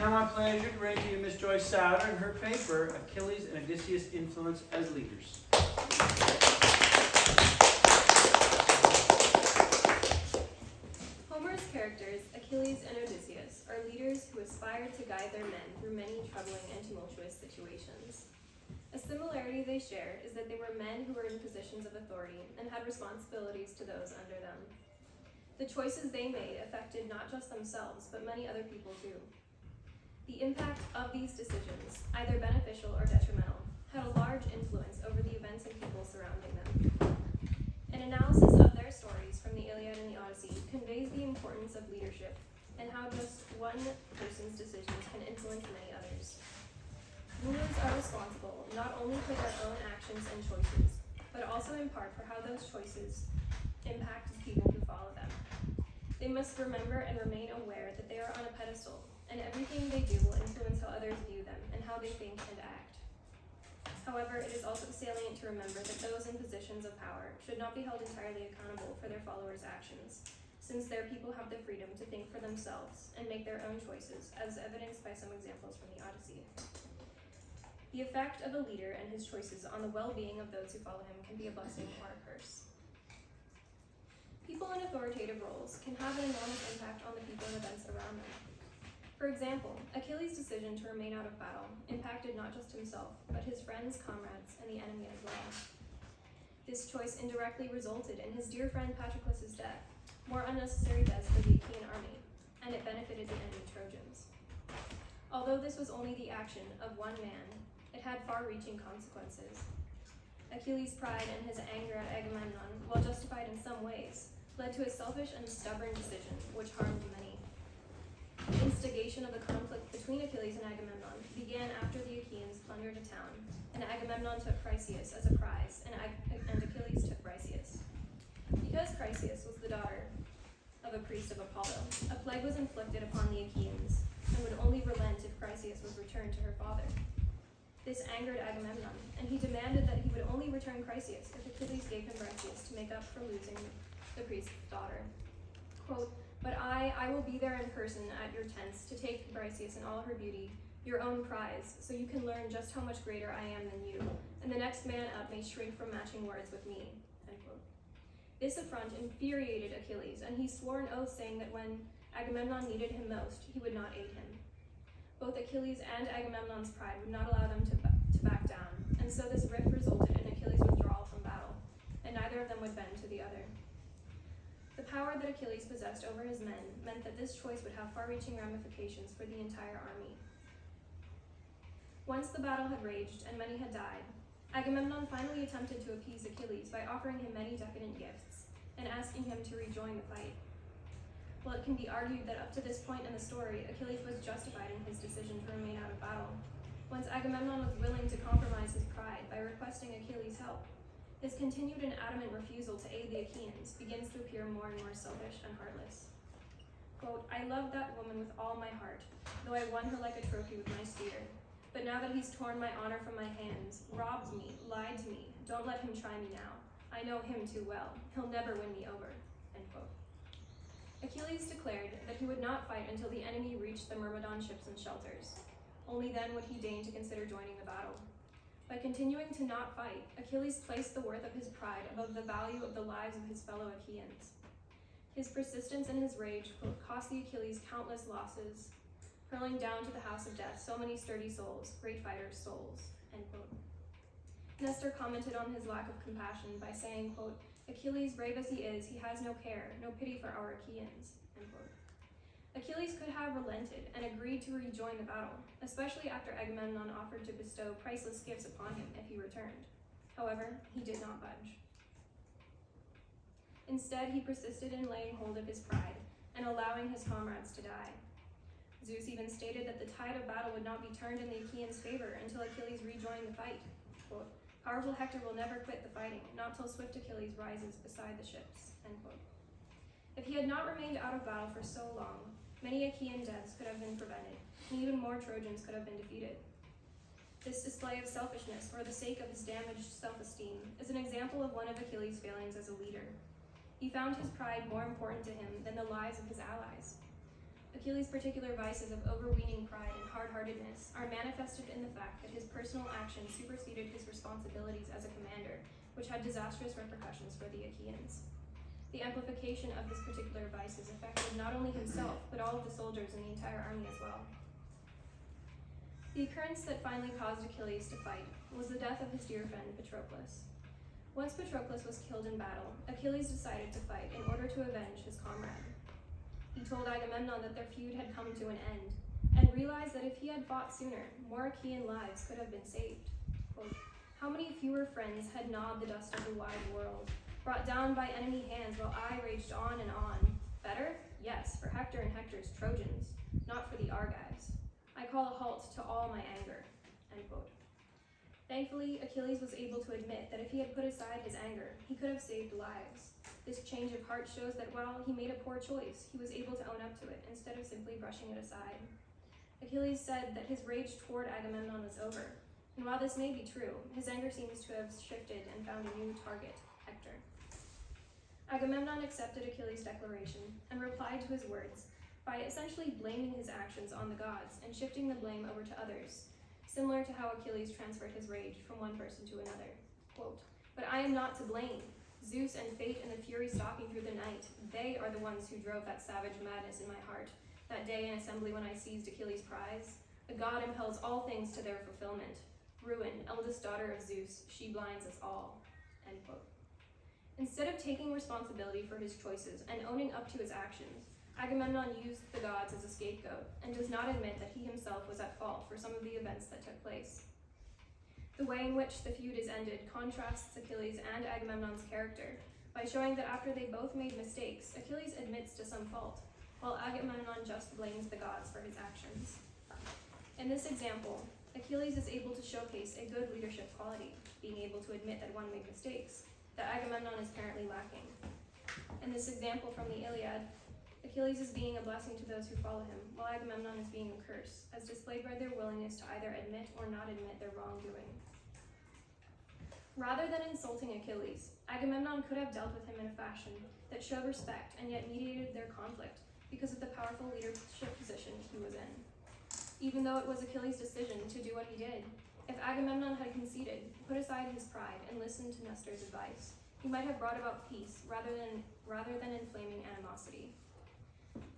now my pleasure to bring to you Miss Joyce Sauder and her paper, Achilles and Odysseus' Influence as Leaders. Homer's characters, Achilles and Odysseus, are leaders who aspired to guide their men through many troubling and tumultuous situations. A similarity they share is that they were men who were in positions of authority and had responsibilities to those under them. The choices they made affected not just themselves, but many other people too. The impact of these decisions, either beneficial or detrimental, had a large influence over the events and people surrounding them. An analysis of their stories from the Iliad and the Odyssey conveys the importance of leadership and how just one person's decisions can influence many others. Rulers are responsible not only for their own actions and choices, but also in part for how those choices impact the people who follow them. They must remember and remain aware that they are on a pedestal, and everything they do will influence how others view them and how they think and act. However, it is also salient to remember that those in positions of power should not be held entirely accountable for their followers' actions, since their people have the freedom to think for themselves and make their own choices, as evidenced by some examples from the Odyssey. The effect of a leader and his choices on the well-being of those who follow him can be a blessing or a curse. People in authoritative roles can have an enormous impact on the people and events around them. For example, Achilles' decision to remain out of battle impacted not just himself, but his friends, comrades, and the enemy as well. This choice indirectly resulted in his dear friend Patroclus' death, more unnecessary deaths for the Achaean army, and it benefited the enemy Trojans. Although this was only the action of one man, it had far-reaching consequences. Achilles' pride and his anger at Agamemnon, while justified in some ways, led to a selfish and stubborn decision which harmed many. The instigation of the conflict between Achilles and Agamemnon began after the Achaeans plundered a town, and Agamemnon took Chryseis as a prize, and Achilles took Briseis. Because Chryseis was the daughter of a priest of Apollo, a plague was inflicted upon the Achaeans, and would only relent if Chryseis was returned to her father. This angered Agamemnon, and he demanded that he would only return Chryseis if Achilles gave him Briseis to make up for losing the priest's daughter. Quote, "But I will be there in person at your tents to take Briseis in all her beauty, your own prize, so you can learn just how much greater I am than you, and the next man up may shrink from matching words with me." End quote. This affront infuriated Achilles, and he swore an oath saying that when Agamemnon needed him most, he would not aid him. Both Achilles and Agamemnon's pride would not allow them to back down, and so this rift resulted in Achilles' withdrawal from battle, and neither of them would bend to the other. The power that Achilles possessed over his men meant that this choice would have far-reaching ramifications for the entire army. Once the battle had raged and many had died, Agamemnon finally attempted to appease Achilles by offering him many decadent gifts and asking him to rejoin the fight. While it can be argued that up to this point in the story, Achilles was justified in his decision to remain out of battle, once Agamemnon was willing to compromise his pride by requesting Achilles' help, his continued and adamant refusal to aid the Achaeans begins to appear more and more selfish and heartless. Quote, "I loved that woman with all my heart, though I won her like a trophy with my spear. But now that he's torn my honor from my hands, robbed me, lied to me, don't let him try me now. I know him too well. He'll never win me over." End quote. Achilles declared that he would not fight until the enemy reached the Myrmidon ships and shelters. Only then would he deign to consider joining the battle. By continuing to not fight, Achilles placed the worth of his pride above the value of the lives of his fellow Achaeans. His persistence and his rage cost the Achilles countless losses, hurling down to the house of death so many sturdy souls, great fighters' souls. End quote. Nestor commented on his lack of compassion by saying, quote, "Achilles, brave as he is, he has no care, no pity for our Achaeans." End quote. Achilles could have relented and agreed to rejoin the battle, especially after Agamemnon offered to bestow priceless gifts upon him if he returned. However, he did not budge. Instead, he persisted in laying hold of his pride and allowing his comrades to die. Zeus even stated that the tide of battle would not be turned in the Achaeans' favor until Achilles rejoined the fight. Quote, "Powerful Hector will never quit the fighting, not till swift Achilles rises beside the ships." End quote. If he had not remained out of battle for so long, many Achaean deaths could have been prevented, and even more Trojans could have been defeated. This display of selfishness for the sake of his damaged self-esteem is an example of one of Achilles' failings as a leader. He found his pride more important to him than the lives of his allies. Achilles' particular vices of overweening pride and hard-heartedness are manifested in the fact that his personal action superseded his responsibilities as a commander, which had disastrous repercussions for the Achaeans. The amplification of his particular vices affected not only himself, but all of the soldiers in the entire army as well. The occurrence that finally caused Achilles to fight was the death of his dear friend Patroclus. Once Patroclus was killed in battle, Achilles decided to fight in order to avenge his comrade. He told Agamemnon that their feud had come to an end, and realized that if he had fought sooner, more Achaean lives could have been saved. Quote, "How many fewer friends had gnawed the dust of the wide world, brought down by enemy hands while I raged on and on? Better? Yes, for Hector and Hector's Trojans, not for the Argives. I call a halt to all my anger." End quote. Thankfully, Achilles was able to admit that if he had put aside his anger, he could have saved lives. This change of heart shows that while he made a poor choice, he was able to own up to it instead of simply brushing it aside. Achilles said that his rage toward Agamemnon was over, and while this may be true, his anger seems to have shifted and found a new target, Hector. Agamemnon accepted Achilles' declaration and replied to his words by essentially blaming his actions on the gods and shifting the blame over to others, similar to how Achilles transferred his rage from one person to another. Quote, "But I am not to blame. Zeus and fate and the fury stalking through the night, they are the ones who drove that savage madness in my heart. That day in assembly when I seized Achilles' prize, the god impels all things to their fulfillment. Ruin, eldest daughter of Zeus, she blinds us all." End quote. Instead of taking responsibility for his choices and owning up to his actions, Agamemnon used the gods as a scapegoat and does not admit that he himself was at fault for some of the events that took place. The way in which the feud is ended contrasts Achilles and Agamemnon's character by showing that after they both made mistakes, Achilles admits to some fault, while Agamemnon just blames the gods for his actions. In this example, Achilles is able to showcase a good leadership quality, being able to admit that one made mistakes, that Agamemnon is apparently lacking. In this example from the Iliad, Achilles is being a blessing to those who follow him, while Agamemnon is being a curse, as displayed by their willingness to either admit or not admit their wrongdoing. Rather than insulting Achilles, Agamemnon could have dealt with him in a fashion that showed respect and yet mediated their conflict because of the powerful leadership position he was in. Even though it was Achilles' decision to do what he did, if Agamemnon had conceded, put aside his pride, and listened to Nestor's advice, he might have brought about peace rather than inflaming animosity.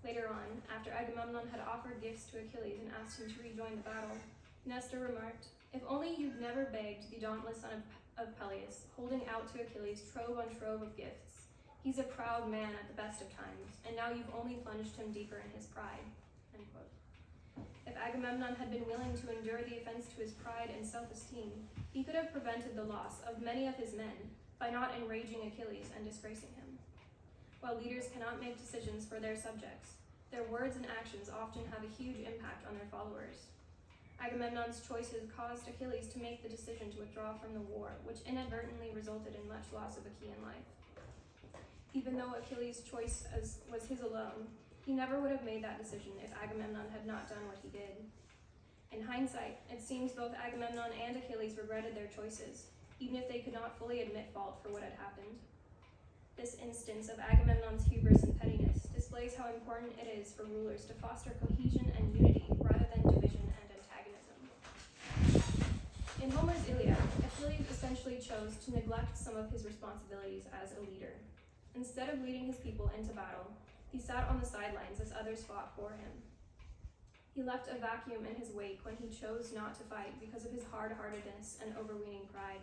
Later on, after Agamemnon had offered gifts to Achilles and asked him to rejoin the battle, Nestor remarked, "If only you'd never begged the dauntless son of Peleus, holding out to Achilles trove on trove of gifts. He's a proud man at the best of times, and now you've only plunged him deeper in his pride." End quote. If Agamemnon had been willing to endure the offense to his pride and self-esteem, he could have prevented the loss of many of his men by not enraging Achilles and disgracing him. While leaders cannot make decisions for their subjects, their words and actions often have a huge impact on their followers. Agamemnon's choices caused Achilles to make the decision to withdraw from the war, which inadvertently resulted in much loss of Achaean life. Even though Achilles' choice was his alone, he never would have made that decision if Agamemnon had not done what he did. In hindsight, it seems both Agamemnon and Achilles regretted their choices, even if they could not fully admit fault for what had happened. This instance of Agamemnon's hubris and pettiness displays how important it is for rulers to foster cohesion and unity rather than division and antagonism. In Homer's Iliad, Achilles essentially chose to neglect some of his responsibilities as a leader. Instead of leading his people into battle, he sat on the sidelines as others fought for him. He left a vacuum in his wake when he chose not to fight because of his hard-heartedness and overweening pride.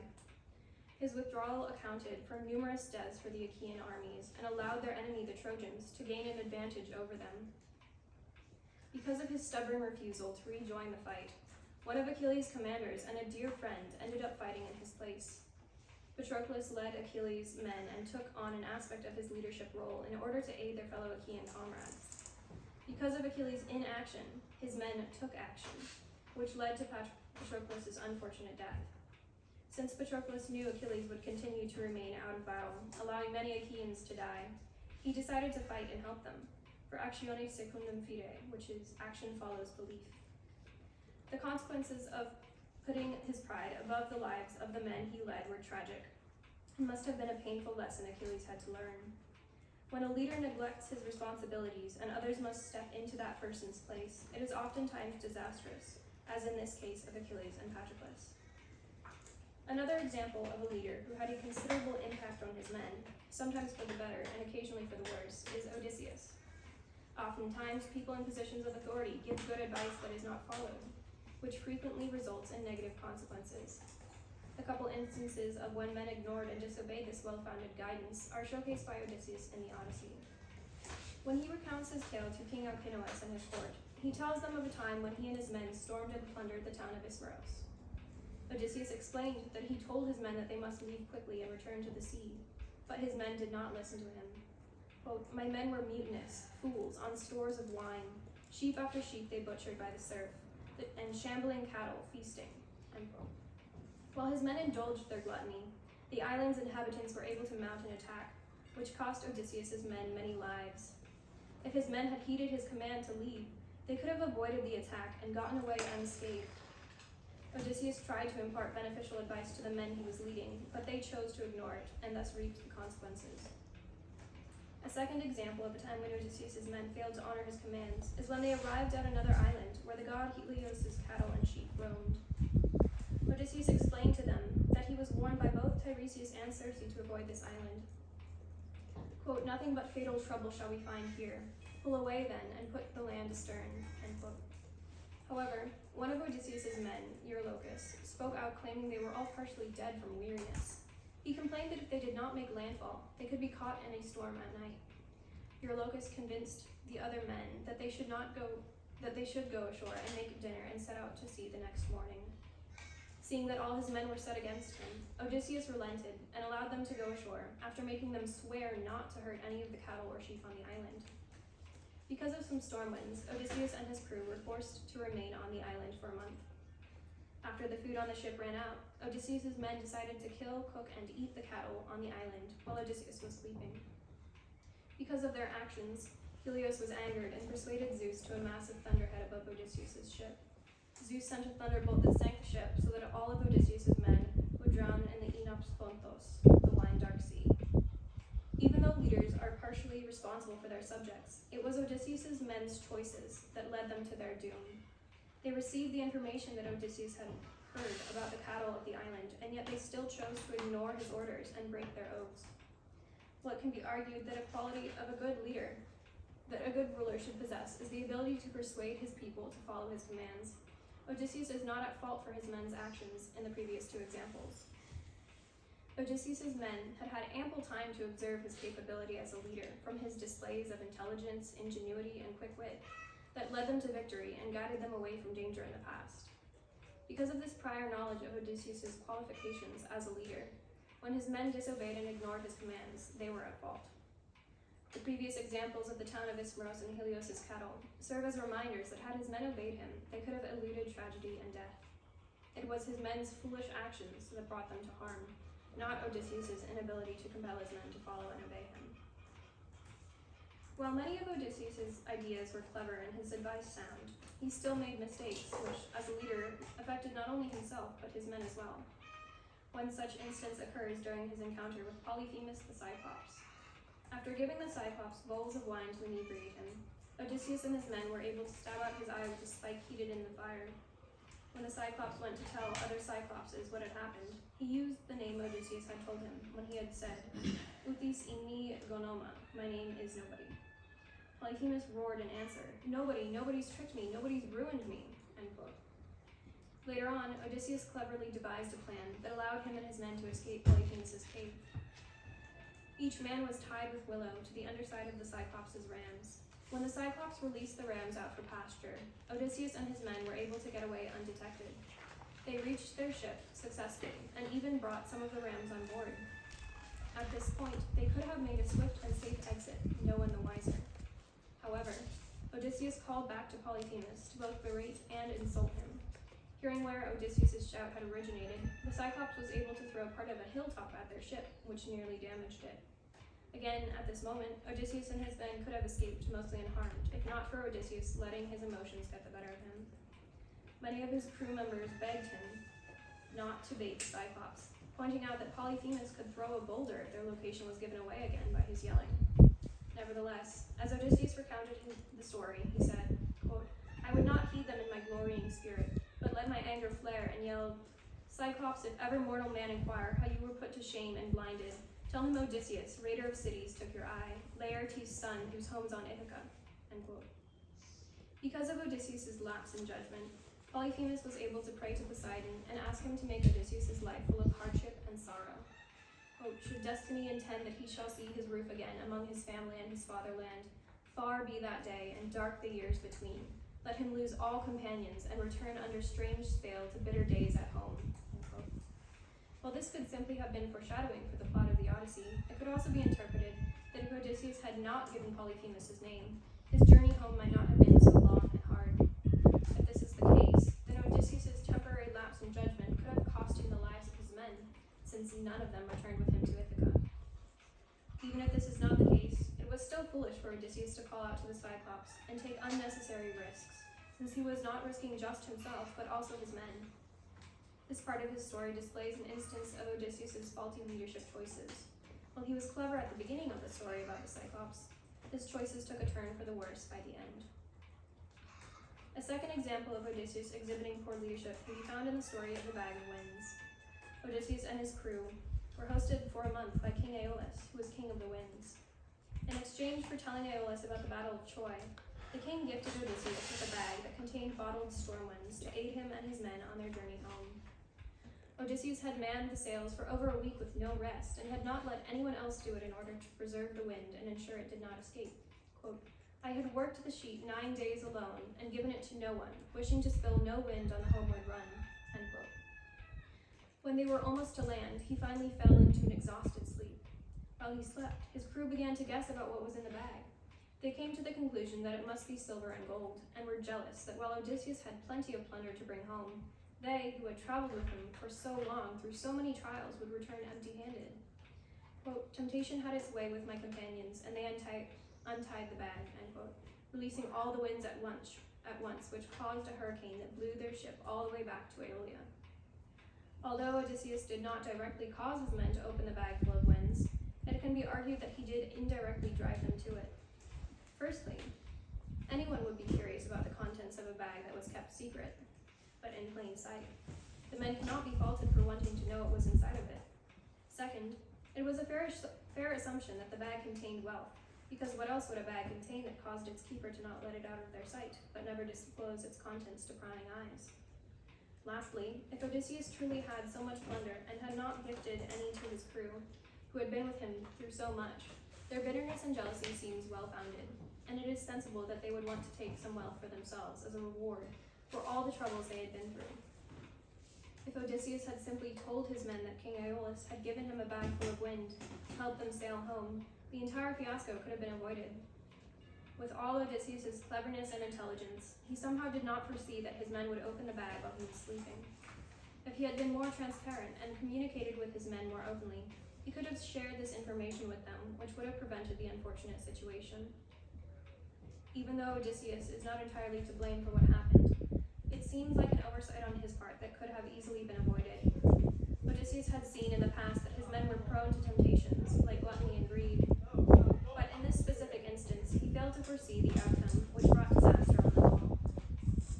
His withdrawal accounted for numerous deaths for the Achaean armies and allowed their enemy, the Trojans, to gain an advantage over them. Because of his stubborn refusal to rejoin the fight, one of Achilles' commanders and a dear friend ended up fighting in his place. Patroclus led Achilles' men and took on an aspect of his leadership role in order to aid their fellow Achaean comrades. Because of Achilles' inaction, his men took action, which led to Patroclus' unfortunate death. Since Patroclus knew Achilles would continue to remain out of battle, allowing many Achaeans to die, he decided to fight and help them, for actione secundum fide, which is action follows belief. The consequences of putting his pride above the lives of the men he led were tragic, and must have been a painful lesson Achilles had to learn. When a leader neglects his responsibilities and others must step into that person's place, it is oftentimes disastrous, as in this case of Achilles and Patroclus. Another example of a leader who had a considerable impact on his men, sometimes for the better and occasionally for the worse, is Odysseus. Oftentimes, people in positions of authority give good advice that is not followed, which frequently results in negative consequences. A couple instances of when men ignored and disobeyed this well-founded guidance are showcased by Odysseus in the Odyssey. When he recounts his tale to King Achilles and his court, he tells them of a time when he and his men stormed and plundered the town of Ismaros. Odysseus explained that he told his men that they must leave quickly and return to the sea, but his men did not listen to him. Quote, "My men were mutinous, fools, on stores of wine. Sheep after sheep they butchered by the surf, and shambling cattle feasting." End quote. While his men indulged their gluttony, the island's inhabitants were able to mount an attack, which cost Odysseus's men many lives. If his men had heeded his command to leave, they could have avoided the attack and gotten away unscathed. Odysseus tried to impart beneficial advice to the men he was leading, but they chose to ignore it, and thus reaped the consequences. A second example of a time when Odysseus's men failed to honor his commands is when they arrived at another island where the god Helios's cattle and sheep roamed. Odysseus explained to them that he was warned by both Tiresias and Circe to avoid this island. Quote, "Nothing but fatal trouble shall we find here. Pull away then, and put the land astern." End quote. However, one of Odysseus's men, Eurylochus, spoke out claiming they were all partially dead from weariness. He complained that if they did not make landfall, they could be caught in a storm at night. Eurylochus convinced the other men that they should go ashore and make dinner and set out to sea the next morning. Seeing that all his men were set against him, Odysseus relented and allowed them to go ashore, after making them swear not to hurt any of the cattle or sheep on the island. Because of some storm winds, Odysseus and his crew were forced to remain on the island for a month. After the food on the ship ran out, Odysseus's men decided to kill, cook, and eat the cattle on the island while Odysseus was sleeping. Because of their actions, Helios was angered and persuaded Zeus to a massive thunderhead above Odysseus's ship. Zeus sent a thunderbolt that sank the ship so that all of Odysseus's men would drown in the Enops Pontos, the wine dark sea. Even though leaders are partially responsible for their subjects, it was Odysseus's men's choices that led them to their doom. They received the information that Odysseus had heard about the cattle of the island, and yet they still chose to ignore his orders and break their oaths. What can be argued that a quality of a good leader, that a good ruler should possess, is the ability to persuade his people to follow his commands. Odysseus is not at fault for his men's actions in the previous two examples. Odysseus's men had had ample time to observe his capability as a leader, from his displays of intelligence, ingenuity, and quick wit, that led them to victory and guided them away from danger in the past. Because of this prior knowledge of Odysseus's qualifications as a leader, when his men disobeyed and ignored his commands, they were at fault. The previous examples of the town of Ismaros and Helios's cattle serve as reminders that had his men obeyed him, they could have eluded tragedy and death. It was his men's foolish actions that brought them to harm, not Odysseus's inability to compel his men to follow and obey him. While many of Odysseus's ideas were clever and his advice sound, he still made mistakes which, as a leader, affected not only himself but his men as well. One such instance occurs during his encounter with Polyphemus the Cyclops. After giving the Cyclops bowls of wine to inebriate him, Odysseus and his men were able to stab out his eye with a spike heated in the fire. When the Cyclops went to tell other Cyclopses what had happened, he used the name Odysseus had told him when he had said, "Uthis inni gonoma, my name is nobody." Polyphemus roared in answer, "Nobody's tricked me, nobody's ruined me," end quote. Later on, Odysseus cleverly devised a plan that allowed him and his men to escape Polyphemus's cave. Each man was tied with willow to the underside of the Cyclops' rams. When the Cyclops released the rams out for pasture, Odysseus and his men were able to get away undetected. They reached their ship successfully and even brought some of the rams on board. At this point, they could have made a swift and safe exit, no one the wiser. However, Odysseus called back to Polyphemus to both berate and insult him. Hearing where Odysseus' shout had originated, the Cyclops was able to throw part of a hilltop at their ship, which nearly damaged it. Again, at this moment, Odysseus and his men could have escaped mostly unharmed, if not for Odysseus letting his emotions get the better of him. Many of his crew members begged him not to bait the Cyclops, pointing out that Polyphemus could throw a boulder if their location was given away again by his yelling. Nevertheless, as Odysseus recounted the story, he said, quote, "I would not heed them in my glorying spirit, but let my anger flare and yelled, 'Cyclops, if ever mortal man inquire how you were put to shame and blinded, tell him Odysseus, raider of cities, took your eye, Laertes' son, whose home's on Ithaca.'" End quote. Because of Odysseus' lapse in judgment, Polyphemus was able to pray to Poseidon and ask him to make Odysseus' life full of hardship and sorrow. Quote, "Should destiny intend that he shall see his roof again among his family and his fatherland, far be that day and dark the years between. Let him lose all companions and return under strange spell to bitter days at home." End quote. While this could simply have been foreshadowing for the plot of the Odyssey, it could also be interpreted that if Odysseus had not given Polyphemus his name, his journey home might not have been so long and hard. If this is the case, then Odysseus' temporary lapse in judgment could have cost him the lives of his men, since none of them returned with him to Ithaca. Even if this is not the case, it was still foolish for Odysseus to call out to the Cyclops and take unnecessary risks, since he was not risking just himself, but also his men. This part of his story displays an instance of Odysseus' faulty leadership choices. While he was clever at the beginning of the story about the Cyclops, his choices took a turn for the worse by the end. A second example of Odysseus exhibiting poor leadership can be found in the story of the Bag of Winds. Odysseus and his crew were hosted for a month by King Aeolus, who was king of the winds. In exchange for telling Aeolus about the Battle of Troy, the king gifted Odysseus with a bag that contained bottled storm winds to aid him and his men on their journey home. Odysseus had manned the sails for over a week with no rest and had not let anyone else do it in order to preserve the wind and ensure it did not escape. Quote, "I had worked the sheet 9 days alone and given it to no one, wishing to spill no wind on the homeward run." End quote. When they were almost to land, he finally fell into an exhausted sleep. While he slept, his crew began to guess about what was in the bag. They came to the conclusion that it must be silver and gold, and were jealous that while Odysseus had plenty of plunder to bring home, they, who had traveled with him for so long through so many trials, would return empty-handed. Quote, "Temptation had its way with my companions, and they untied the bag," end quote, releasing all the winds at once, which caused a hurricane that blew their ship all the way back to Aeolia. Although Odysseus did not directly cause his men to open the bag full of winds, it can be argued that he did indirectly drive them to it. Firstly, anyone would be curious about the contents of a bag that was kept secret, but in plain sight. The men cannot be faulted for wanting to know what was inside of it. Second, it was a fair assumption that the bag contained wealth, because what else would a bag contain that caused its keeper to not let it out of their sight, but never disclose its contents to prying eyes? Lastly, if Odysseus truly had so much plunder and had not gifted any to his crew, who had been with him through so much, their bitterness and jealousy seems well-founded, and it is sensible that they would want to take some wealth for themselves as a reward for all the troubles they had been through. If Odysseus had simply told his men that King Aeolus had given him a bag full of wind to help them sail home, the entire fiasco could have been avoided. With all Odysseus' cleverness and intelligence, he somehow did not foresee that his men would open the bag while he was sleeping. If he had been more transparent and communicated with his men more openly, he could have shared this information with them, which would have prevented the unfortunate situation. Even though Odysseus is not entirely to blame for what happened, it seems like an oversight on his part that could have easily been avoided. Odysseus had seen in the past that his men were prone to temptations, like gluttony and greed. But in this specific instance, he failed to foresee the outcome, which brought disaster on them all.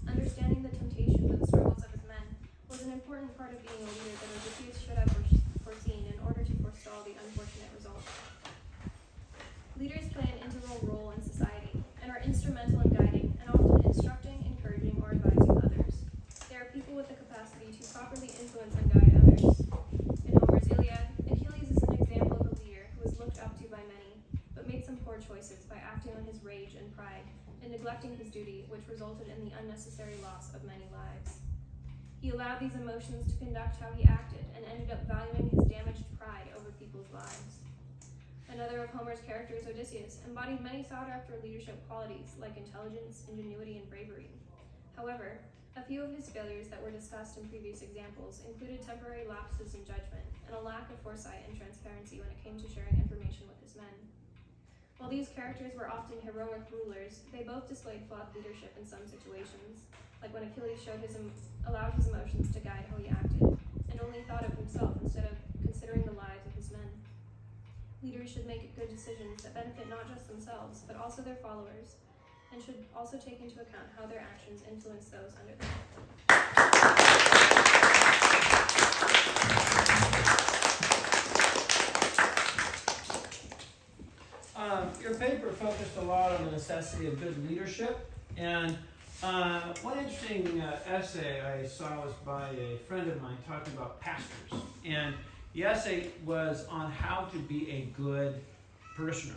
Understanding the temptations and struggles of his men was an important part of being a leader that Odysseus should have foreseen in order to forestall the unfortunate result. Leaders play an integral role in society and are instrumental in guiding and often instructing, encouraging, or advising others. They are people with the capacity to properly influence and guide others. In Homer's Iliad, Achilles is an example of a leader who was looked up to by many, but made some poor choices by acting on his rage and pride and neglecting his duty, which resulted in the unnecessary loss of many lives. He allowed these emotions to conduct how he acted and ended up valuing his damaged pride over people's lives. Another of Homer's characters, Odysseus, embodied many sought-after leadership qualities like intelligence, ingenuity, and bravery. However, a few of his failures that were discussed in previous examples included temporary lapses in judgment and a lack of foresight and transparency when it came to sharing information with his men. While these characters were often heroic rulers, they both displayed flawed leadership in some situations, like when Achilles allowed his emotions to guide how he acted, and only thought of himself instead of considering the lives of his men. Leaders should make good decisions that benefit not just themselves, but also their followers, and should also take into account how their actions influence those under them. Your paper focused a lot on the necessity of good leadership, and one interesting essay I saw was by a friend of mine talking about pastors, and the essay was on how to be a good parishioner.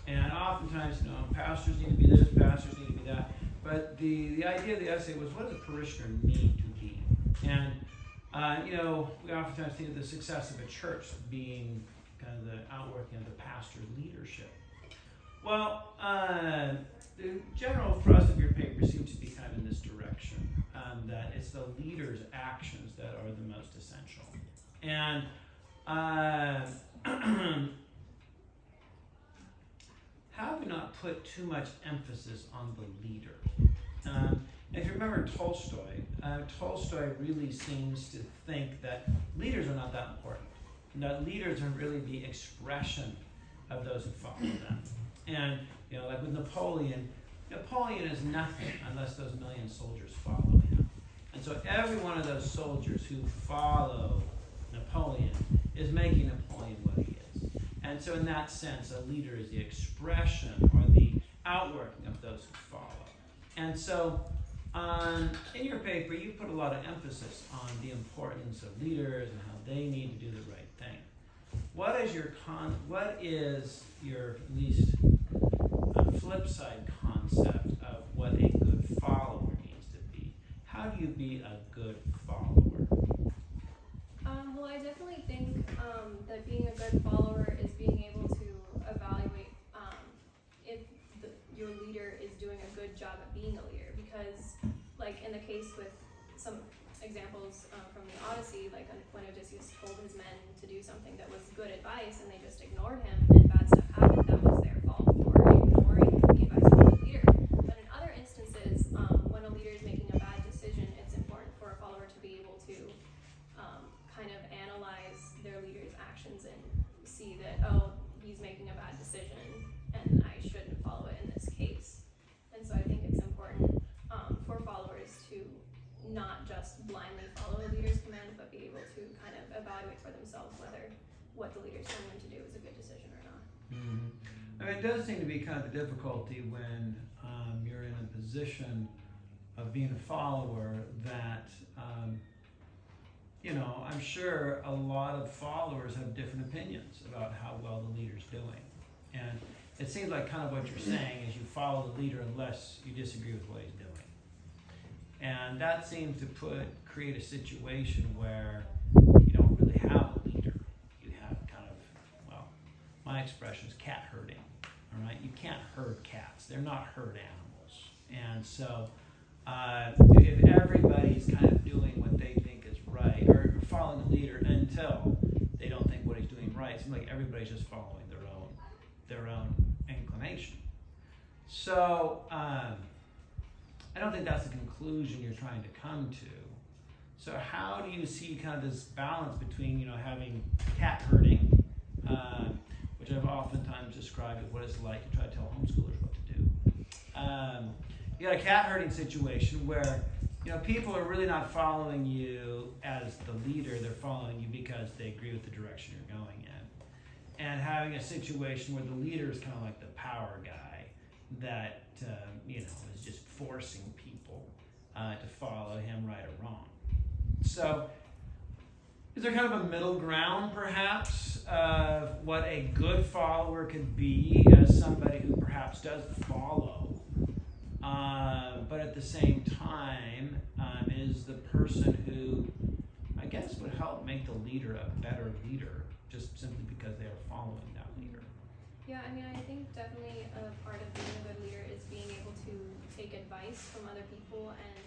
And oftentimes, pastors need to be this, pastors need to be that, but the idea of the essay was, what does a parishioner need to be? And we oftentimes think of the success of a church being kind of the outworking of the pastor's leadership. Well, the general thrust of your paper seems to be kind of in this direction, that it's the leader's actions that are the most essential. And how do we not put too much emphasis on the leader? If you remember Tolstoy really seems to think that leaders are not that important, and that leaders are really the expression of those who follow them. And, like with Napoleon is nothing unless those million soldiers follow him. And so every one of those soldiers who follow Napoleon is making Napoleon what he is. And so in that sense, a leader is the expression or the outworking of those who follow. And so in your paper, you put a lot of emphasis on the importance of leaders and how they need to do the right thing. What is your at least flip side concept of what a good follower needs to be? How do you be a good follower? Well, I definitely think that being a good follower is being able to evaluate if your leader is doing a good job at being a leader. Because, like in the case with some examples from the Odyssey, like when Odysseus told his men to do something that was good advice and they just ignored him and bad stuff happened, that was their fault for ignoring the advice of the leader. But in other instances, when a leader is making a bad decision, it's important for a follower to be able to kind of analyze their leader's actions and see that, he's making a bad decision and I shouldn't follow it in this case. And so I think it's important for followers to not just blindly follow a leader's command, but be able to kind of evaluate for themselves whether what the leader's telling them to do is a good decision or not. Mm-hmm. I mean, it does seem to be kind of the difficulty when you're in a position of being a follower that, I'm sure a lot of followers have different opinions about how well the leader's doing. And it seems like kind of what you're saying is you follow the leader unless you disagree with what he's doing. And that seems to create a situation where you don't really have a leader. You have kind of, my expression is cat herding, all right? You can't herd cats. They're not herd animals. And so if everybody's kind of doing what they think is right, or following the leader until they don't think what he's doing right, it seems like everybody's just following their own inclination. So I don't think that's the conclusion you're trying to come to. So how do you see kind of this balance between, having cat herding, which I've oftentimes described as what it's like to try to tell homeschoolers what to do. You got a cat herding situation where, people are really not following you as the leader, they're following you because they agree with the direction you're going in. And having a situation where the leader is kind of like the power guy that, is just forcing people to follow him right or wrong. So is there kind of a middle ground, perhaps, of what a good follower could be as somebody who perhaps does follow, but at the same time is the person who, I guess, would help make the leader a better leader, just simply because they are following that leader? Yeah, I think definitely a part of being a good leader is being able to take advice from other people and,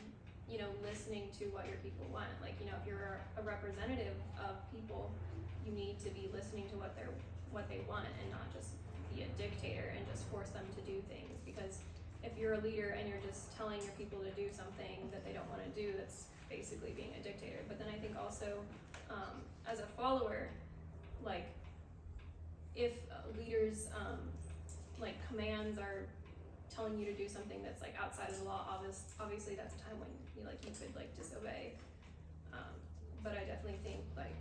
listening to what your people want. Like, if you're a representative of people, you need to be listening to what they want and not just be a dictator and just force them to do things. Because if you're a leader and you're just telling your people to do something that they don't want to do, that's basically being a dictator. But then I think also, as a follower, like, if leaders like commands are telling you to do something that's like outside of the law, obviously that's a time when you could like disobey. But I definitely think like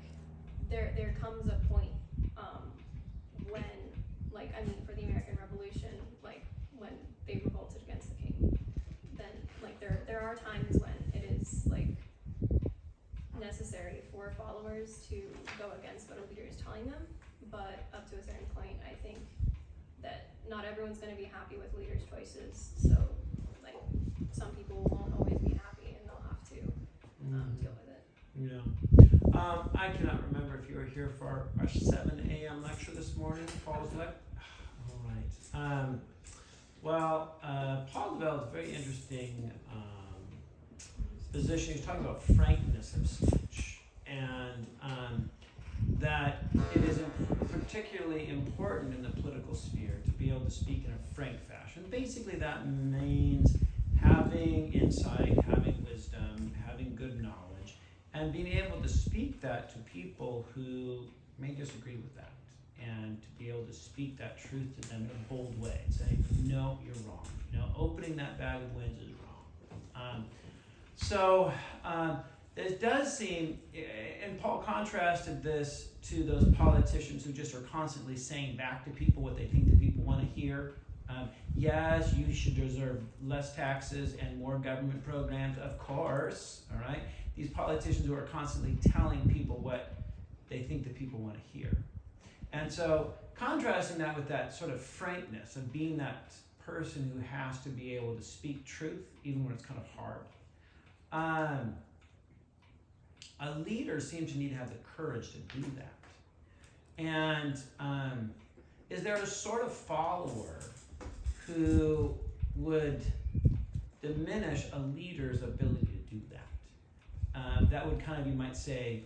there comes a point when for the American Revolution, like when they revolted against the king, then like there are times when it is like necessary for followers to go against what a leader is telling them, but up to a certain point, I think that not everyone's going to be happy with leaders' choices, so like some people won't always be happy and they'll have to deal with it. Yeah. I cannot remember if you were here for our 7 a.m. lecture this morning, Paul's lecture. All right. Paul developed a very interesting position. He's talking about frankness of speech, and that it is particularly important in the political sphere to be able to speak in a frank fashion. Basically, that means having insight, having wisdom, having good knowledge, and being able to speak that to people who may disagree with that, and to be able to speak that truth to them in a bold way and say, no, you're wrong. Opening that bag of winds is wrong. It does seem, and Paul contrasted this to those politicians who just are constantly saying back to people what they think the people want to hear. Yes, you should deserve less taxes and more government programs, of course, all right? These politicians who are constantly telling people what they think the people want to hear. And so contrasting that with that sort of frankness of being that person who has to be able to speak truth, even when it's kind of hard. A leader seems to need to have the courage to do that. And is there a sort of follower who would diminish a leader's ability to do that? That would kind of, you might say,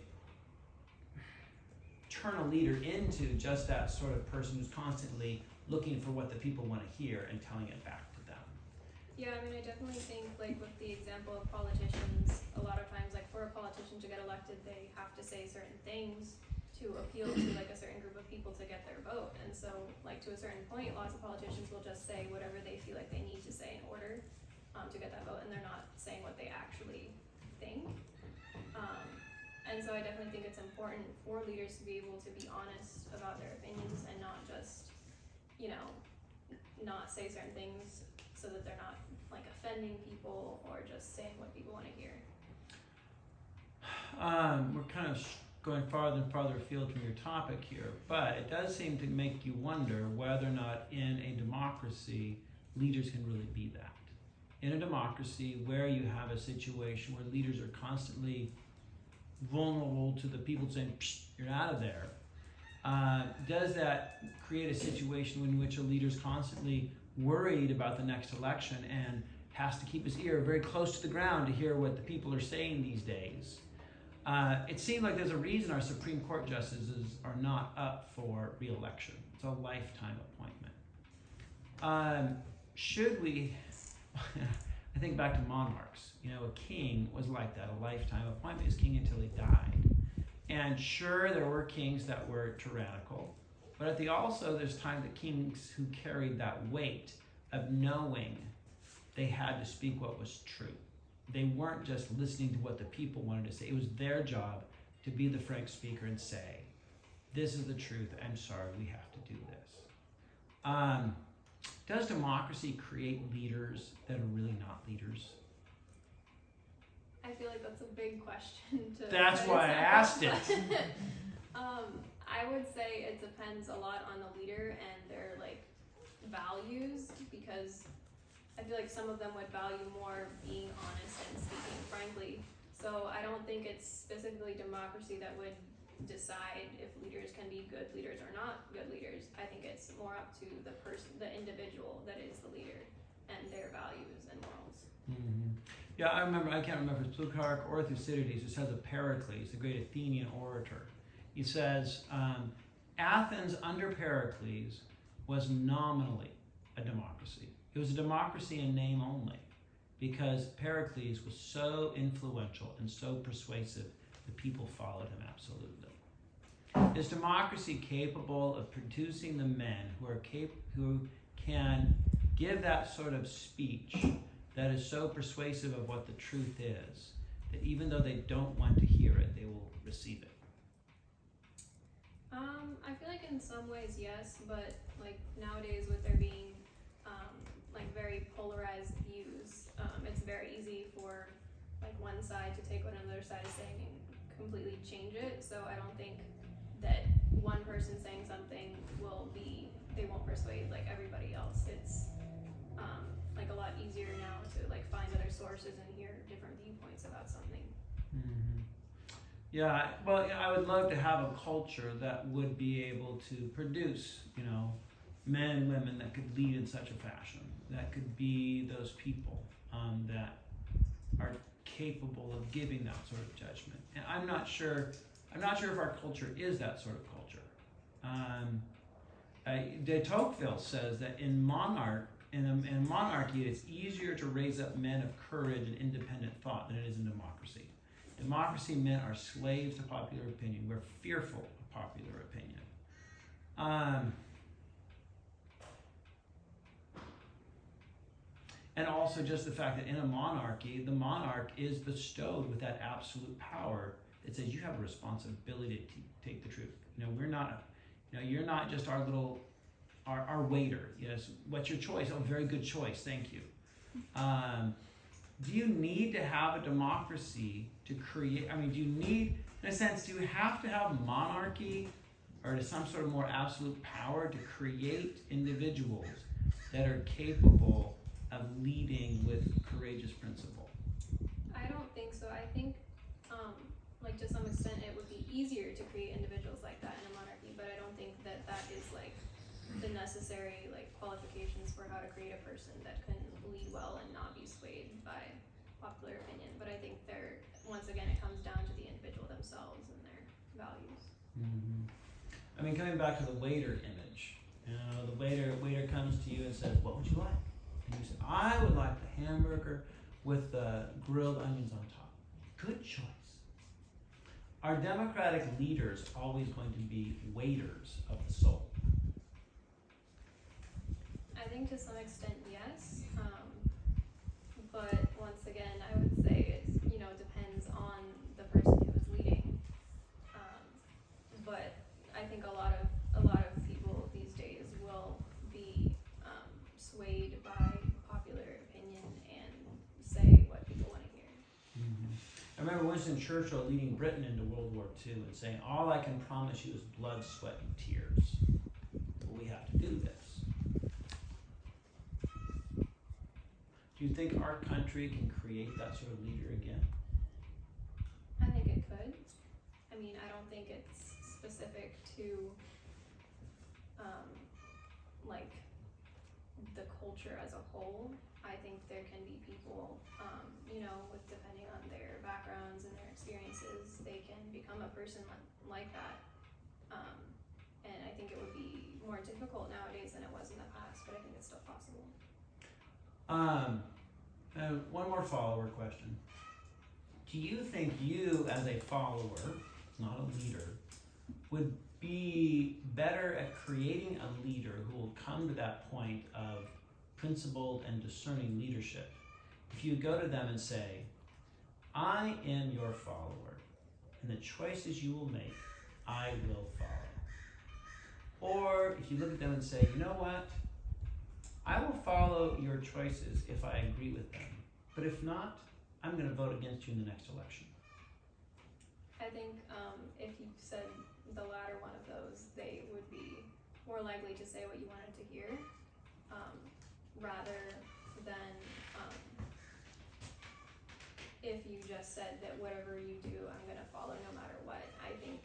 turn a leader into just that sort of person who's constantly looking for what the people want to hear and telling it back to them. Yeah, I definitely think like with the example of politicians, a lot of times like for a politician to get elected, they have to say certain things to appeal to like a certain group of people to get their vote. And so like to a certain point, lots of politicians will just say whatever they feel like they need to say in order to get that vote, and they're not saying what they actually think. And so I definitely think it's important for leaders to be able to be honest about their opinions and not just, not say certain things so that they're not like offending people or just saying what people want to hear. We're kind of going farther and farther afield from your topic here, but it does seem to make you wonder whether or not in a democracy leaders can really be that. In a democracy where you have a situation where leaders are constantly vulnerable to the people saying, psh, you're out of there, does that create a situation in which a leader's constantly worried about the next election and has to keep his ear very close to the ground to hear what the people are saying these days? It seems like there's a reason our Supreme Court justices are not up for re-election. It's a lifetime appointment. Should we, I think back to monarchs, a king was like that, a lifetime appointment. He was king until he died. And sure, there were kings that were tyrannical, but there's time that kings who carried that weight of knowing they had to speak what was true. They weren't just listening to what the people wanted to say. It was their job to be the frank speaker and say, this is the truth, I'm sorry, we have to do this. Does democracy create leaders that are really not leaders? I feel like that's a big question. That's why I asked it. I would say it depends a lot on the leader and their like values, because I feel like some of them would value more being honest and speaking frankly. So I don't think it's specifically democracy that would decide if leaders can be good leaders or not good leaders. I think it's more up to the person, the individual that is the leader, and their values and morals. Mm-hmm. Yeah, I can't remember if it's Plutarch or Thucydides who says of Pericles, the great Athenian orator. He says, Athens under Pericles was nominally a democracy. It was a democracy in name only, because Pericles was so influential and so persuasive that people followed him absolutely. Is democracy capable of producing the men who can give that sort of speech that is so persuasive of what the truth is, that even though they don't want to hear it, they will receive it? I feel like in some ways yes, but like nowadays with there being like very polarized views, it's very easy for like one side to take what another side is saying and completely change it. So I don't think that one person saying something they won't persuade like everybody else. It's like a lot easier now to like find other sources and hear different viewpoints about something. Mm-hmm. Yeah, well, I would love to have a culture that would be able to produce, men and women that could lead in such a fashion, that could be those people that are capable of giving that sort of judgment. And I'm not sure if our culture is that sort of culture. De Tocqueville says that in monarchy, it's easier to raise up men of courage and independent thought than it is in democracy. Democracy, men are slaves to popular opinion. We're fearful of popular opinion. And also just the fact that in a monarchy, the monarch is bestowed with that absolute power that says you have a responsibility to take the truth. We're not, you're not just our waiter. Yes, what's your choice? Oh, very good choice, thank you. Do you need to have a democracy to create, do you need, in a sense, do you have to have monarchy or some sort of more absolute power to create individuals that are capable of leading with courageous principle? I don't think so. I think, like to some extent, it would be easier to create individuals like that in a monarchy, but I don't think that is like the necessary like qualifications for how to create a person that can lead well and not be swayed by popular opinion. But I think once again, it comes down to the individual themselves and their values. Mm-hmm. Coming back to the waiter image, the waiter comes to you and says, "What would you like?" And you say, "I would like the hamburger with the grilled onions on top." Good choice. Are democratic leaders always going to be waiters of the soul? I think to some extent, yes. But once again, I would say it depends on the person who is leading. But I think a lot of people these days will be swayed by popular opinion and say what people want to hear. Mm-hmm. I remember Winston Churchill leading Britain into World War II and saying, "All I can promise you is blood, sweat, and tears. But we have to do this." Do you think our country can create that sort of leader again? I think it could. I don't think it's specific to like the culture as a whole. I think there can be people, with depending on their backgrounds and their experiences, they can become a person like that. And I think it would be more difficult nowadays than it was in the past, but I think it's still possible. One more follower question. Do you think you, as a follower, not a leader, would be better at creating a leader who will come to that point of principled and discerning leadership if you go to them and say, "I am your follower, and the choices you will make, I will follow"? Or if you look at them and say, "You know what? I will follow your choices if I agree with them. But if not, I'm going to vote against you in the next election"? I think if you said the latter one of those, they would be more likely to say what you wanted to hear, rather than if you just said that whatever you do, I'm going to follow no matter what. I think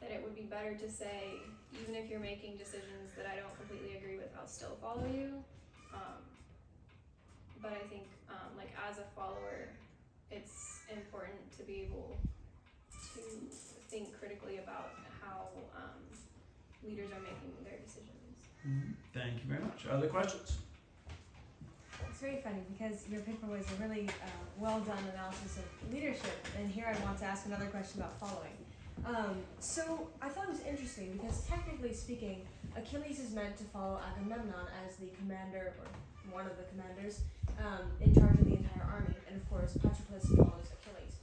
that it would be better to say, even if you're making decisions that I don't completely agree with, I'll still follow you. But I think, like as a follower, it's important to be able to think critically about how leaders are making their decisions. Mm-hmm. Thank you very much. Other questions? It's very funny because your paper was a really well done analysis of leadership, and here I want to ask another question about following. So I thought it was interesting because technically speaking, Achilles is meant to follow Agamemnon as the commander or one of the commanders in charge of the entire army, and of course Patroclus follows Achilles.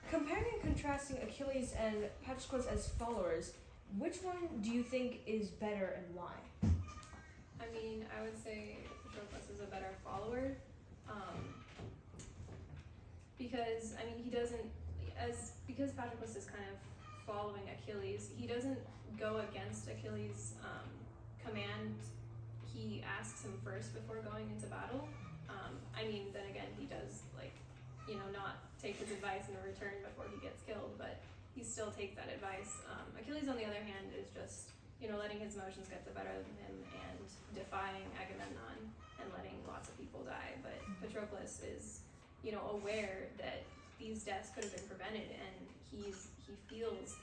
Comparing and contrasting Achilles and Patroclus as followers, which one do you think is better and why? I mean, I would say Patroclus is a better follower, because I mean because Patroclus is kind of following Achilles, he doesn't go against Achilles' command. He asks him first before going into battle. I mean, then again, he does not take his advice in return before he gets killed, but he still takes that advice. Achilles, on the other hand, is just letting his emotions get the better of him and defying Agamemnon and letting lots of people die. But Patroclus is aware that these deaths could have been prevented, and he feels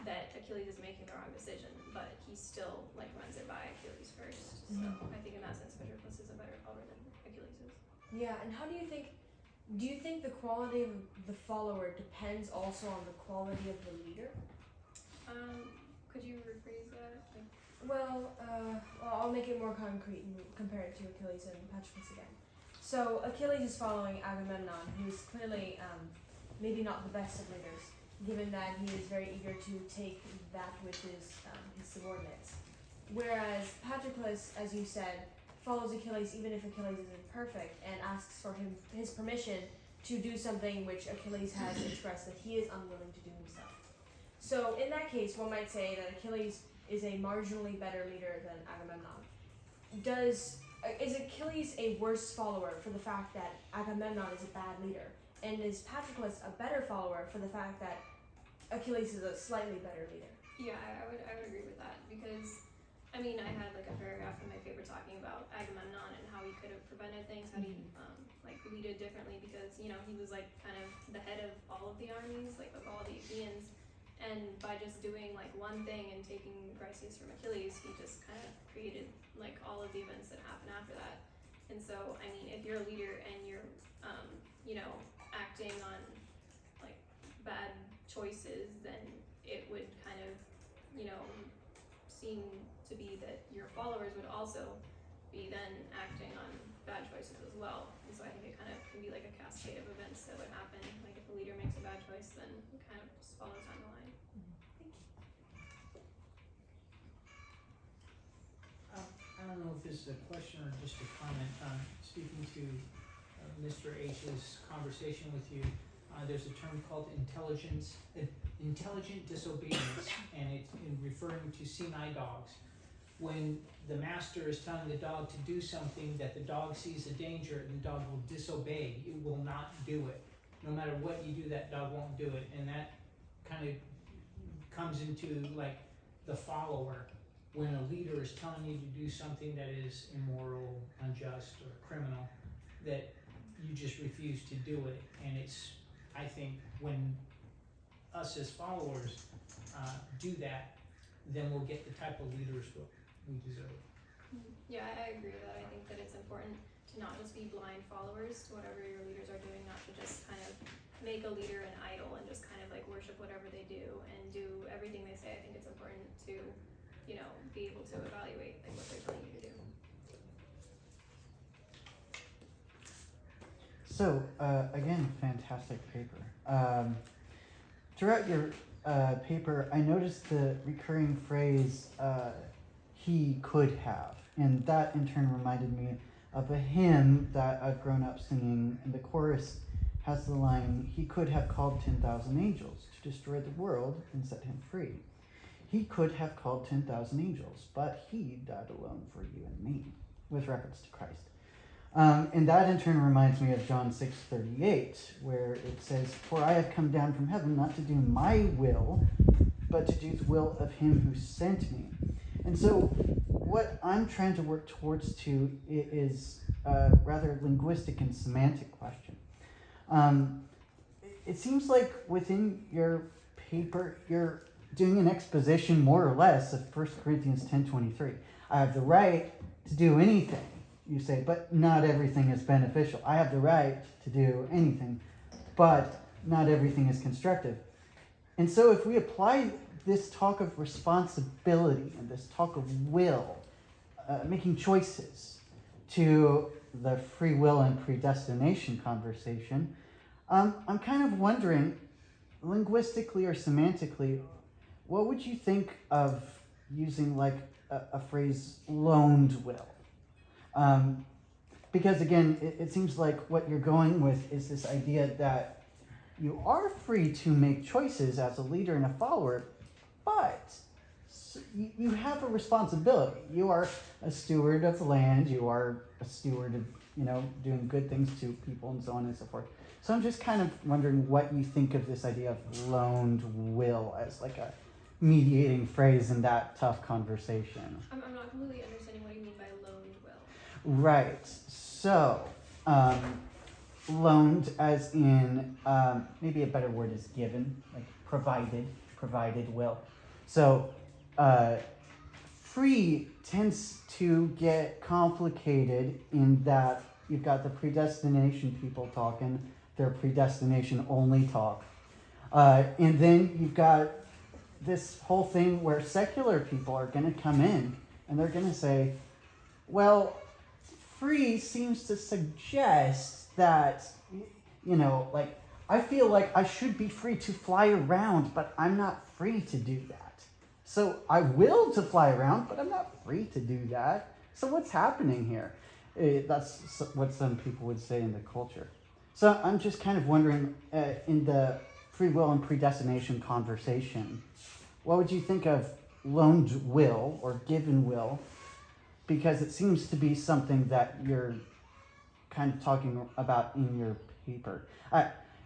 that Achilles is making the wrong decision, but he still runs it by Achilles first. So I think in that sense, Patroclus is a better follower than Achilles is. Yeah, and do you think the quality of the follower depends also on the quality of the leader? Could you rephrase that? Well, I'll make it more concrete and compare it to Achilles and Patroclus again. So Achilles is following Agamemnon, who is clearly maybe not the best of leaders, given that he is very eager to take that which is his subordinates. Whereas Patroclus, as you said, follows Achilles even if Achilles isn't perfect, and asks for his permission to do something which Achilles has expressed that he is unwilling to do himself. So in that case, one might say that Achilles is a marginally better leader than Agamemnon. Is Achilles a worse follower for the fact that Agamemnon is a bad leader? And is Patroclus a better follower for the fact that Achilles is a slightly better leader? Yeah, I would agree with that, because I mean, I had a paragraph in my paper talking about Agamemnon and how he could have prevented things, how he lead it differently, because he was kind of the head of all of the armies, of all the Achaeans, and by just doing one thing and taking Briseis from Achilles, he just kind of created all of the events that happen after that. And so I mean, if you're a leader and you're acting on bad choices, then it would kind of seem to be that your followers would also be then acting on bad choices as well. And so I think it kind of can be a cascade of events that would happen. If a leader makes a bad choice, then it kind of just follows down the line. I don't know if this is a question or just a comment. Speaking to Mr. H's conversation with you, there's a term called intelligent disobedience, and it's referring to senile dogs. When the master is telling the dog to do something that the dog sees a danger, the dog will disobey. It will not do it. No matter what you do, that dog won't do it. And that kind of comes into the follower. When a leader is telling you to do something that is immoral, unjust, or criminal, that you just refuse to do it. And I think when us as followers do that, then we'll get the type of leaders we deserve. Yeah, I agree with that. I think that it's important to not just be blind followers to whatever your leaders are doing, not to just kind of make a leader an idol and just kind of worship whatever they do and do everything they say. I think it's important to be able to evaluate what they're telling you to do. So, again, fantastic paper. Throughout your paper, I noticed the recurring phrase, he could have. And that in turn reminded me of a hymn that I've grown up singing. And the chorus has the line, he could have called 10,000 angels to destroy the world and set him free. He could have called 10,000 angels, but he died alone for you and me, with reference to Christ. And that in turn reminds me of John 6:38, where it says, for I have come down from heaven not to do my will, but to do the will of him who sent me. And so what I'm trying to work towards is a rather linguistic and semantic question. It seems like within your paper, you're doing an exposition more or less of 1 Corinthians 10:23. I have the right to do anything, you say, but not everything is beneficial. I have the right to do anything, but not everything is constructive. And so if we apply this talk of responsibility and this talk of will, making choices, to the free will and predestination conversation, I'm kind of wondering, linguistically or semantically, what would you think of using like a phrase loaned will? Because again, it seems like what you're going with is this idea that you are free to make choices as a leader and a follower, but you have a responsibility. You are a steward of the land. You are a steward of, doing good things to people and so on and so forth. So I'm just kind of wondering what you think of this idea of loaned will as like a mediating phrase in that tough conversation. I'm not completely understanding what you mean by loaned will. Right. So, loaned as in, maybe a better word is given, like provided will. So, free tends to get complicated in that you've got the predestination people talking their predestination only talk. And then you've got this whole thing where secular people are going to come in and they're going to say, well, free seems to suggest that, like, I feel like I should be free to fly around, but I'm not free to do that. So I will to fly around, but I'm not free to do that. So what's happening here? That's what some people would say in the culture. So I'm just kind of wondering, in the free will and predestination conversation, what would you think of loaned will or given will? Because it seems to be something that you're kind of talking about in your paper.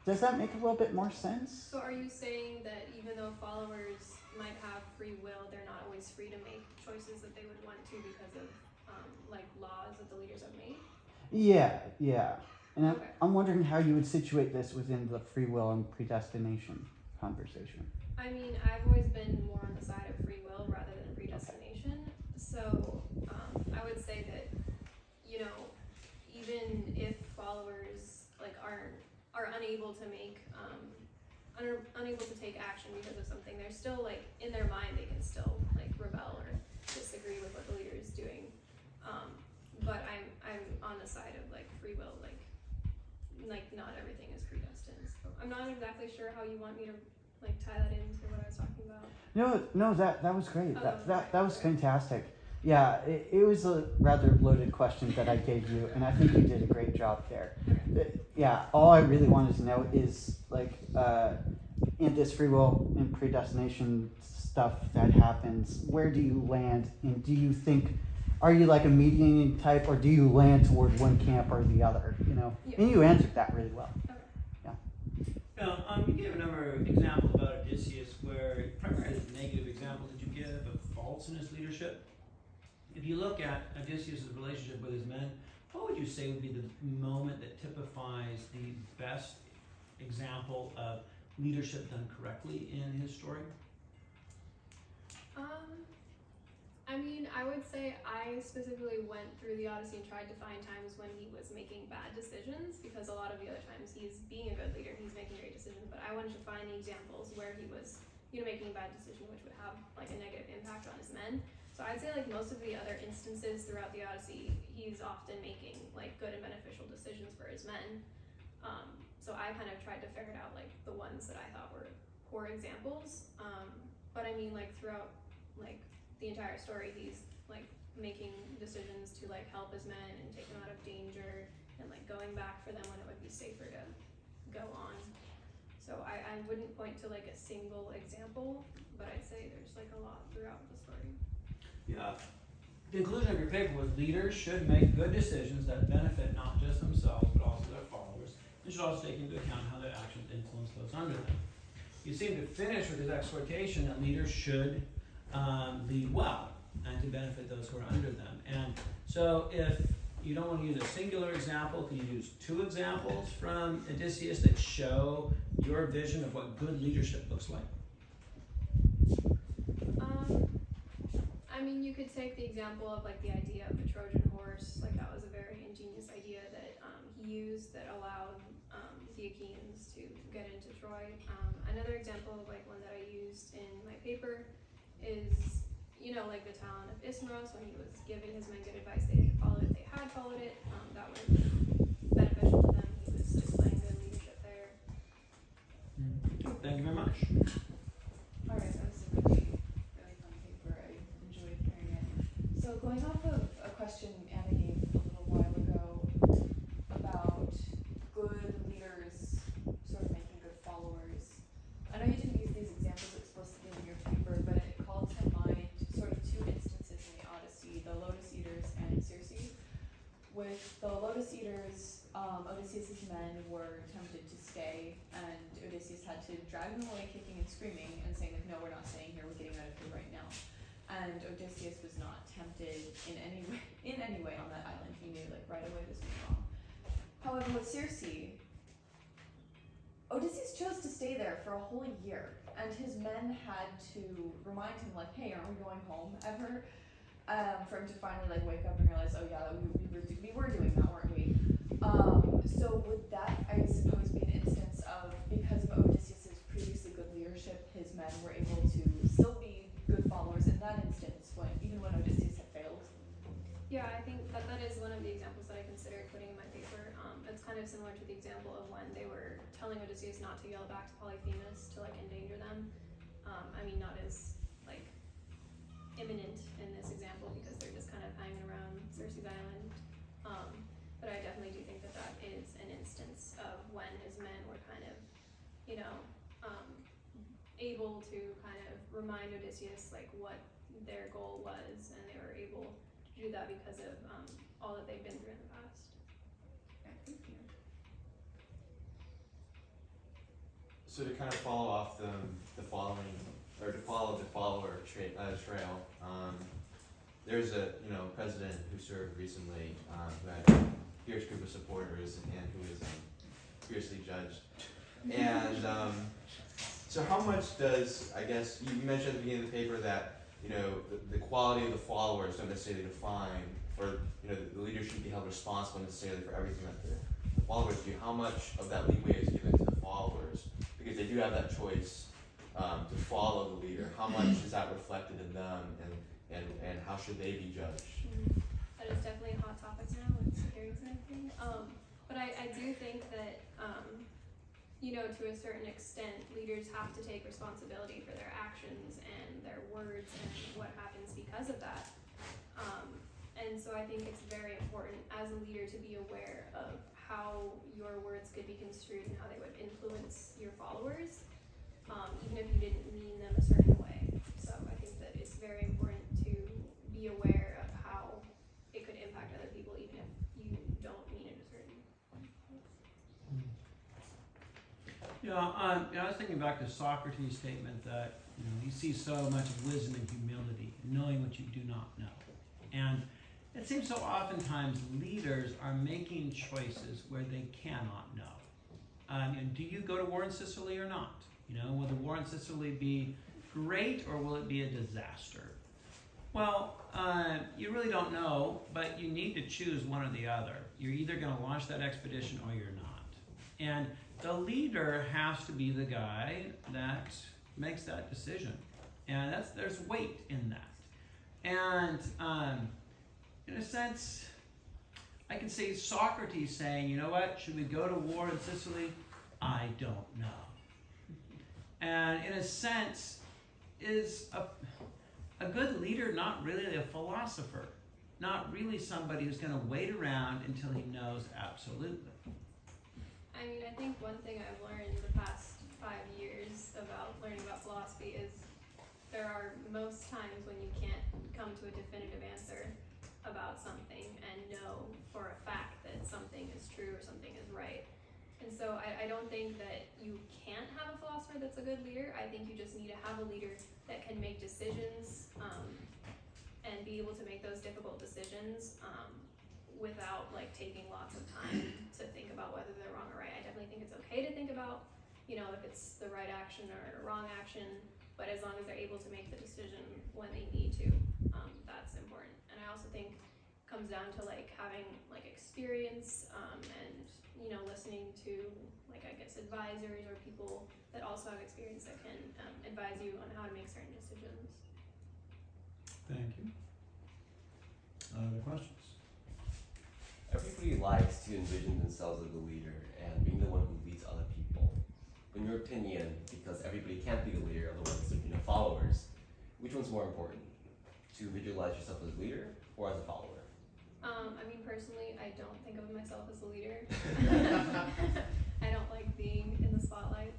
Does that make a little bit more sense? So are you saying that even though followers might have free will, they're not always free to make choices that they would want to because of laws that the leaders have made? Yeah. And Okay. I'm wondering how you would situate this within the free will and predestination conversation. I mean, I've always been more on the side of free will rather than predestination. So I would say that, even if followers are unable to make unable to take action because of something, they're still in their mind they can still rebel or disagree with what the leader is doing. But I'm on the side of free will, not everything is predestined. So I'm not exactly sure how you want me to tie that into what I was talking about. No, that was great. Oh, That was fantastic. Yeah, it was a rather loaded question that I gave you, and I think you did a great job there. Yeah, all I really wanted to know is in this free will and predestination stuff that happens, where do you land, and do you think, are you like a mediating type, or do you land toward one camp or the other? Yeah. And you answered that really well. You gave a number of examples about Odysseus where primarily the negative example that you give of faults in his leadership. If you look at Odysseus' relationship with his men, what would you say would be the moment that typifies the best example of leadership done correctly in his story? I would say I specifically went through the Odyssey and tried to find times when he was making bad decisions, because a lot of the other times he's being a good leader, he's making great decisions, but I wanted to find the examples where he was, making a bad decision which would have a negative impact on his men. So I'd say most of the other instances throughout the Odyssey, he's often making good and beneficial decisions for his men. So I kind of tried to ferret out the ones that I thought were core examples. But throughout the entire story, he's making decisions to help his men and take them out of danger, and going back for them when it would be safer to go on. So I wouldn't point to a single example, but I'd say there's a lot throughout the story. Yeah. The conclusion of your paper was leaders should make good decisions that benefit not just themselves but also their followers, and should also take into account how their actions influence those under them. You seem to finish with this exhortation that leaders should lead well and to benefit those who are under them. And so if you don't want to use a singular example, can you use two examples from Odysseus that show your vision of what good leadership looks like? You could take the example of the idea of the Trojan horse. That was a very ingenious idea that he used that allowed the Achaeans to get into Troy. another example of like one that I used in my paper is, you know, like the town of Ismaros, when he was giving his men good advice, they didn't follow it, they had followed it, that would have been beneficial to them. He was displaying good leadership there. Thank you very much. Alright, that was a really fun paper. I enjoyed hearing it. So going off of a question Anna gave a little while ago about good leaders sort of making good followers. I know you didn't use these examples explicitly in your paper, but it called to mind sort of two instances in the Odyssey, the Lotus Eaters and Circe. With the Lotus Eaters, Odysseus' men were tempted to stay, and Odysseus had to drag them away kicking and screaming and saying like, no, we're not staying here, we're getting out of here right now. And Odysseus was not tempted in any way on that island. He knew like right away this was wrong. However, with Circe, Odysseus chose to stay there for a whole year, and his men had to remind him like, hey, aren't we going home ever? For him to finally like wake up and realize, oh yeah, we were doing that, weren't we? So would that, I suppose, be an instance of, because of Odysseus' previously good leadership, his men were able to still be good followers in that instance, even when Odysseus had failed? Yeah, I think that is one of the examples that I considered putting in my paper. It's kind of similar to the example of when they were telling Odysseus not to yell back to Polyphemus to like endanger them. I mean, not as like imminent in this example because they're just kind of hanging around Circe's island. But I definitely do think that that is an instance of when his men were kind of, you know, able to kind of remind Odysseus like what their goal was, and they were able to do that because of all that they've been through in the past. Okay, thank you. So to kind of follow off the following, or to follow the follower trail, there's a president who served recently who had a fierce group of supporters and who was fiercely judged. And so how much does, I guess, you mentioned at the beginning of the paper that the quality of the followers don't necessarily define, or the leader shouldn't be held responsible necessarily for everything that the followers do. How much of that leeway is given to the followers? Because they do have that choice to follow the leader. How much is that reflected in them, and how should they be judged? That is definitely a hot topic now with hearings and everything. But I do think that, to a certain extent, leaders have to take responsibility for their actions and their words and what happens because of that. And so I think it's very important as a leader to be aware of how your words could be construed and how they would influence your followers, even if you didn't mean them a certain way. So I think that it's very important to be aware of how it could impact other people, even if you don't mean it a certain way. I was thinking back to Socrates' statement that you see so much of wisdom and humility, knowing what you do not know. And it seems so oftentimes leaders are making choices where they cannot know. And do you go to war in Sicily or not? Will the war in Sicily be great or will it be a disaster? Well, you really don't know, but you need to choose one or the other. You're either going to launch that expedition or you're not. And the leader has to be the guy that makes that decision. And there's weight in that. And in a sense, I can see Socrates saying, you know what, should we go to war in Sicily? I don't know. And in a sense, is a good leader not really a philosopher? Not really somebody who's going to wait around until he knows absolutely. I mean, I think one thing I've learned in the past 5 years about learning about philosophy is there are most times when you can't come to a definitive answer about something and know for a fact that something is true or something is right. And so I don't think that you can't have a philosopher that's a good leader. I think you just need to have a leader that can make decisions and be able to make those difficult decisions without taking lots of time to think about whether they're wrong or right. I definitely think it's okay to think about, if it's the right action or wrong action, but as long as they're able to make the decision when they need to, that's important. And I also think it comes down to having experience and you know, listening to, like, I guess, advisors or people that also have experience that can advise you on how to make certain decisions. Thank you. Other questions? Everybody likes to envision themselves as the leader and being the one who leads other people. In your opinion, because everybody can't be the leader, otherwise they're, followers, which one's more important? To visualize yourself as a leader or as a follower? I mean, personally, I don't think of myself as a leader. I don't like being in the spotlight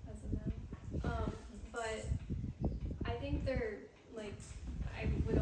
as of now. But I think they're, like, I would